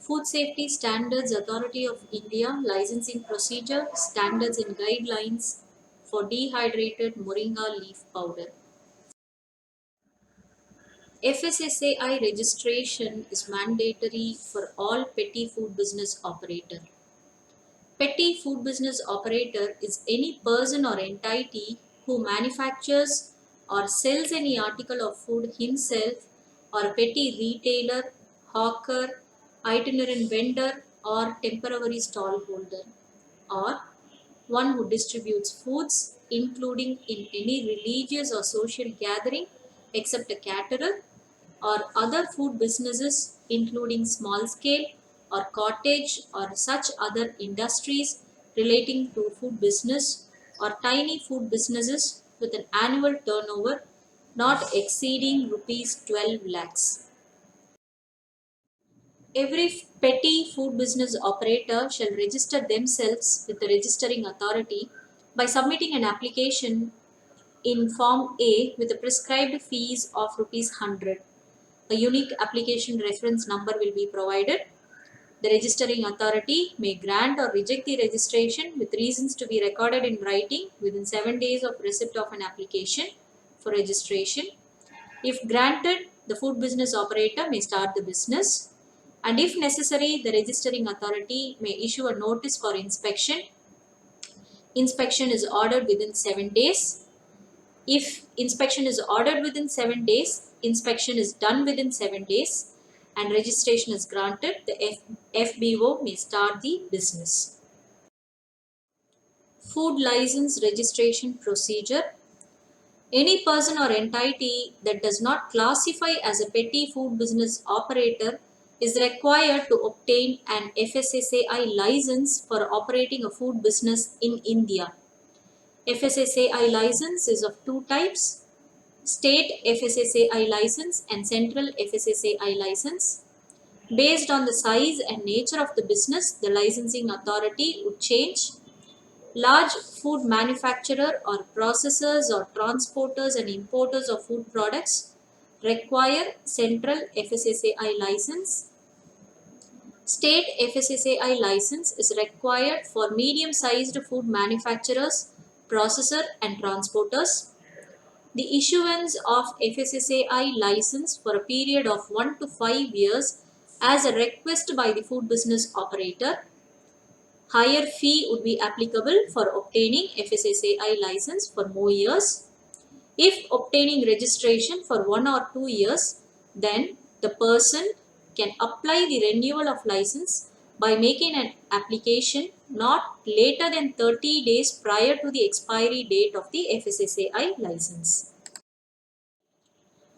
Food Safety Standards Authority of India licensing procedure, standards and guidelines for dehydrated moringa leaf powder. FSSAI registration is mandatory for all petty food business operator. Petty food business operator is any person or entity who manufactures or sells any article of food himself, or a petty retailer, hawker, itinerant vendor or temporary stall holder, or one who distributes foods including in any religious or social gathering except a caterer, or other food businesses including small scale or cottage or such other industries relating to food business, or tiny food businesses with an annual turnover not exceeding rupees 12 lakhs. Every petty food business operator shall register themselves with the registering authority by submitting an application in Form A with a prescribed fees of rupees 100. A unique application reference number will be provided. The registering authority may grant or reject the registration with reasons to be recorded in writing within 7 days of receipt of an application for registration. If granted, the food business operator may start the business, and if necessary, the registering authority may issue a notice for inspection. Inspection is ordered within 7 days. If inspection is ordered within 7 days, inspection is done within 7 days, and registration is granted, the FBO may start the business. Food license registration procedure. Any person or entity that does not classify as a petty food business operator is required to obtain an FSSAI license for operating a food business in India. FSSAI license is of two types: state FSSAI license and central FSSAI license. Based on the size and nature of the business, the licensing authority would change. Large food manufacturer or processors or transporters and importers of food products require central FSSAI license. State FSSAI license is required for medium-sized food manufacturers, processors and transporters. The issuance of FSSAI license for a period of 1 to 5 years as a request by the food business operator. Higher fee would be applicable for obtaining FSSAI license for more years. If obtaining registration for 1 or 2 years, then the person can apply the renewal of license by making an application not later than 30 days prior to the expiry date of the FSSAI license.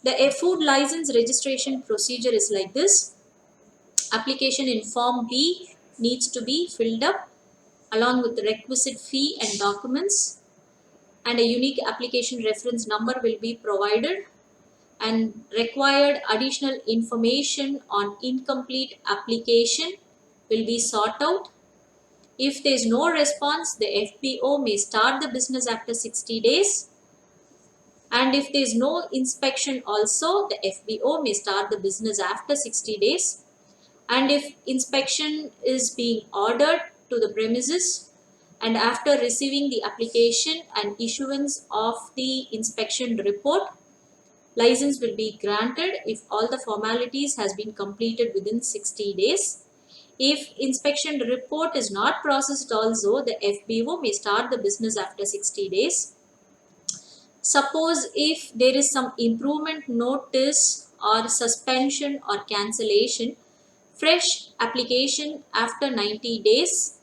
The food license registration procedure is like this. Application in Form B needs to be filled up along with the requisite fee and documents, and a unique application reference number will be provided, and required additional information on incomplete application will be sought out. If there is no response, the FBO may start the business after 60 days, and if there is no inspection also, the FBO may start the business after 60 days. And if inspection is being ordered to the premises, and after receiving the application and issuance of the inspection report, license will be granted if all the formalities has been completed within 60 days. If inspection report is not processed also, the FBO may start the business after 60 days. Suppose if there is some improvement notice or suspension or cancellation, fresh application after 90 days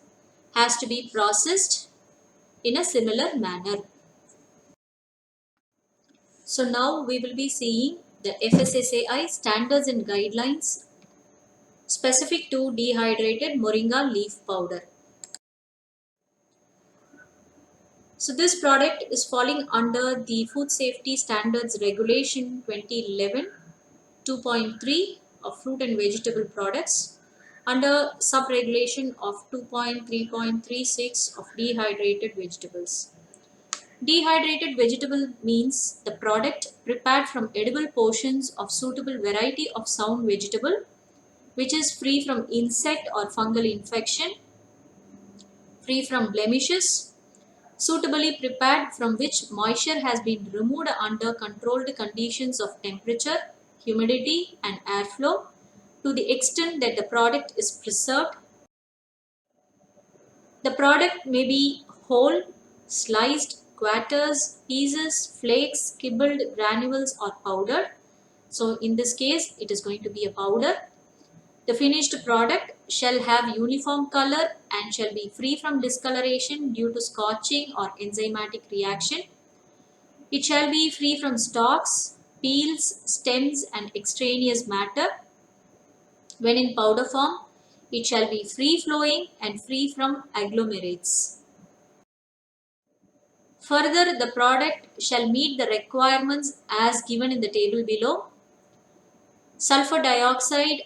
has to be processed in a similar manner. So now we will be seeing the FSSAI standards and guidelines specific to dehydrated moringa leaf powder. So this product is falling under the Food Safety Standards Regulation 2011 2.3 of fruit and vegetable products, under sub-regulation of 2.3.36 of dehydrated vegetables. Dehydrated vegetable means the product prepared from edible portions of suitable variety of sound vegetable which is free from insect or fungal infection, free from blemishes, suitably prepared from which moisture has been removed under controlled conditions of temperature, humidity, and airflow to the extent that the product is preserved. The product may be whole, sliced, quarters, pieces, flakes, kibbled, granules, or powdered. So, in this case, it is going to be a powder. The finished product shall have uniform color and shall be free from discoloration due to scorching or enzymatic reaction. It shall be free from stalks, peels, stems, and extraneous matter. When in powder form, it shall be free flowing and free from agglomerates. Further, the product shall meet the requirements as given in the table below. Sulfur dioxide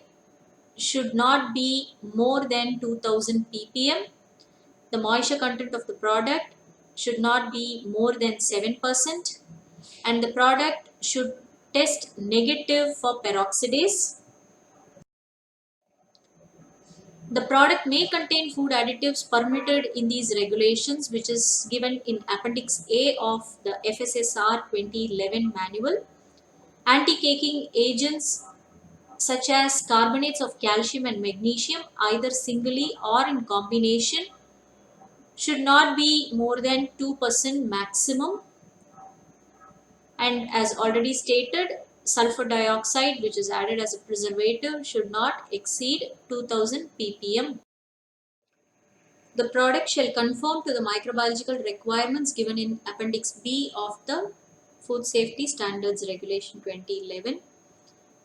should not be more than 2000 ppm. The moisture content of the product should not be more than 7%, and the product should test negative for peroxidase. The product may contain food additives permitted in these regulations, which is given in Appendix A of the FSSR 2011 manual. Anti-caking agents such as carbonates of calcium and magnesium, either singly or in combination, should not be more than 2% maximum. And as already stated, sulfur dioxide, which is added as a preservative, should not exceed 2000 ppm. The product shall conform to the microbiological requirements given in Appendix B of the Food Safety Standards Regulation 2011.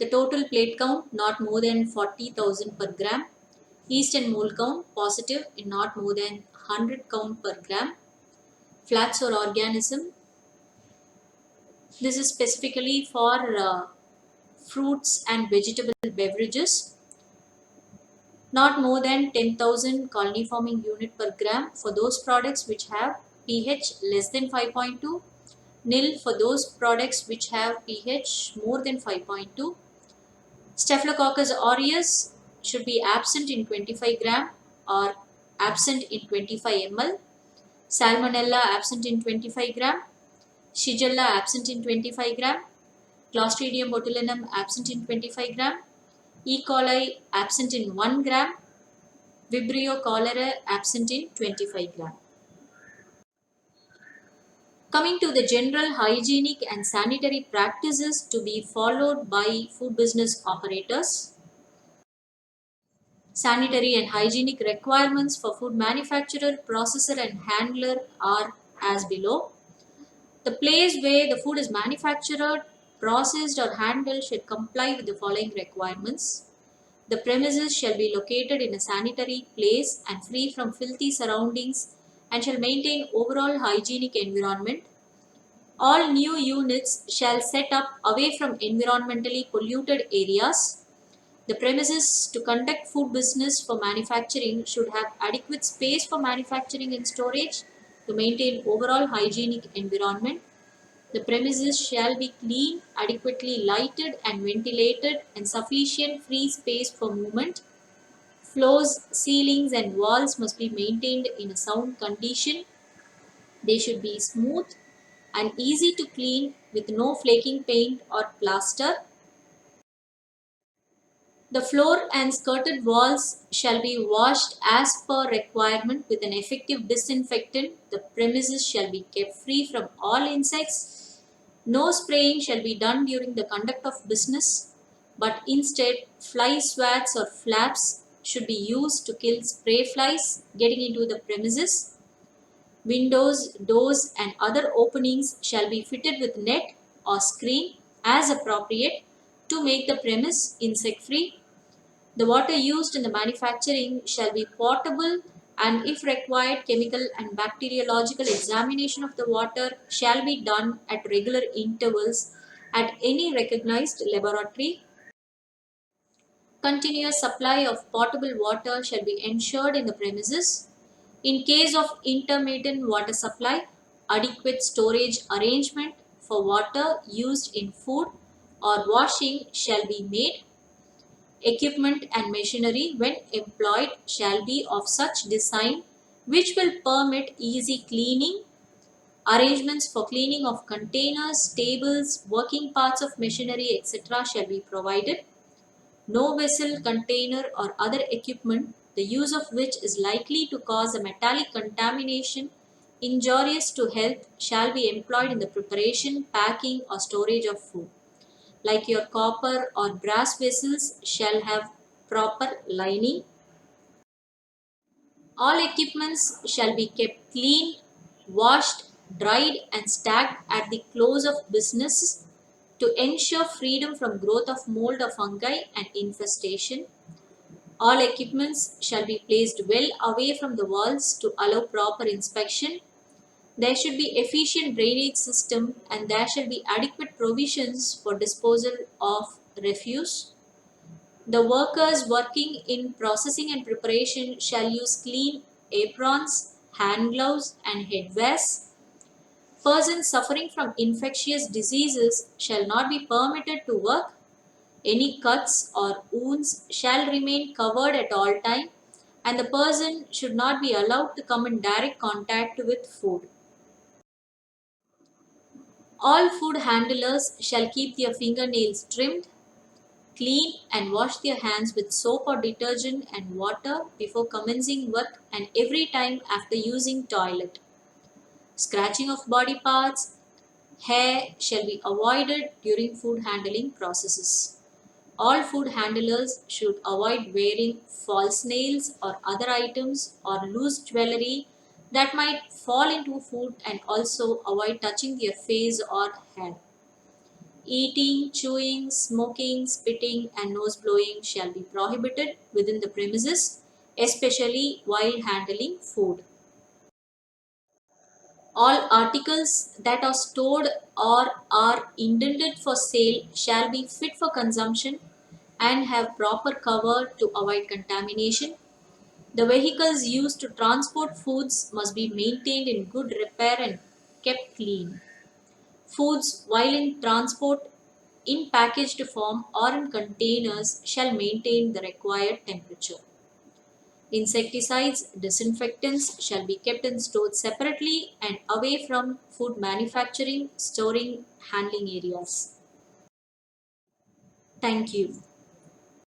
The total plate count not more than 40,000 per gram. Yeast and mold count positive in not more than 100 count per gram. Flax or organism. This is specifically for fruits and vegetable beverages. Not more than 10,000 colony forming unit per gram for those products which have pH less than 5.2, nil for those products which have pH more than 5.2. Staphylococcus aureus should be absent in 25 gram or absent in 25 ml. Salmonella absent in 25 gram. Shigella absent in 25 gram. Clostridium botulinum absent in 25 gram. E. coli absent in 1 gram. Vibrio cholerae absent in 25 gram. Coming to the general hygienic and sanitary practices to be followed by food business operators. Sanitary and hygienic requirements for food manufacturer, processor and handler are as below. The place where the food is manufactured, processed or handled should comply with the following requirements. The premises shall be located in a sanitary place and free from filthy surroundings and shall maintain overall hygienic environment. All new units shall set up away from environmentally polluted areas. The premises to conduct food business for manufacturing should have adequate space for manufacturing and storage to maintain overall hygienic environment. The premises shall be clean, adequately lighted and ventilated, and sufficient free space for movement. Floors, ceilings, and walls must be maintained in a sound condition. They should be smooth and easy to clean with no flaking paint or plaster. The floor and skirted walls shall be washed as per requirement with an effective disinfectant. The premises shall be kept free from all insects. No spraying shall be done during the conduct of business, but instead fly swats or flaps should be used to kill spray flies getting into the premises. Windows, doors and other openings shall be fitted with net or screen as appropriate to make the premise insect free. The water used in the manufacturing shall be potable, and if required, chemical and bacteriological examination of the water shall be done at regular intervals at any recognized laboratory. Continuous supply of potable water shall be ensured in the premises. In case of intermittent water supply, adequate storage arrangement for water used in food or washing shall be made. Equipment and machinery, when employed, shall be of such design which will permit easy cleaning. Arrangements for cleaning of containers, tables, working parts of machinery, etc. shall be provided. No vessel, container, or other equipment, the use of which is likely to cause a metallic contamination injurious to health, shall be employed in the preparation, packing, or storage of food. Like your copper or brass vessels shall have proper lining. All equipments shall be kept clean, washed, dried, and stacked at the close of business to ensure freedom from growth of mold or fungi and infestation. All equipments shall be placed well away from the walls to allow proper inspection. There should be efficient drainage system and there shall be adequate provisions for disposal of refuse. The workers working in processing and preparation shall use clean aprons, hand gloves, and headwears. Persons suffering from infectious diseases shall not be permitted to work. Any cuts or wounds shall remain covered at all time, and the person should not be allowed to come in direct contact with food. All food handlers shall keep their fingernails trimmed, clean, and wash their hands with soap or detergent and water before commencing work and every time after using toilet. Scratching of body parts, hair shall be avoided during food handling processes. All food handlers should avoid wearing false nails or other items or loose jewelry that might fall into food and also avoid touching their face or hair. Eating, chewing, smoking, spitting, and nose blowing shall be prohibited within the premises, especially while handling food. All articles that are stored or are intended for sale shall be fit for consumption and have proper cover to avoid contamination. The vehicles used to transport foods must be maintained in good repair and kept clean. Foods, while in transport in packaged form or in containers, shall maintain the required temperature. Insecticides, disinfectants shall be kept and stored separately and away from food manufacturing, storing, handling areas. Thank you.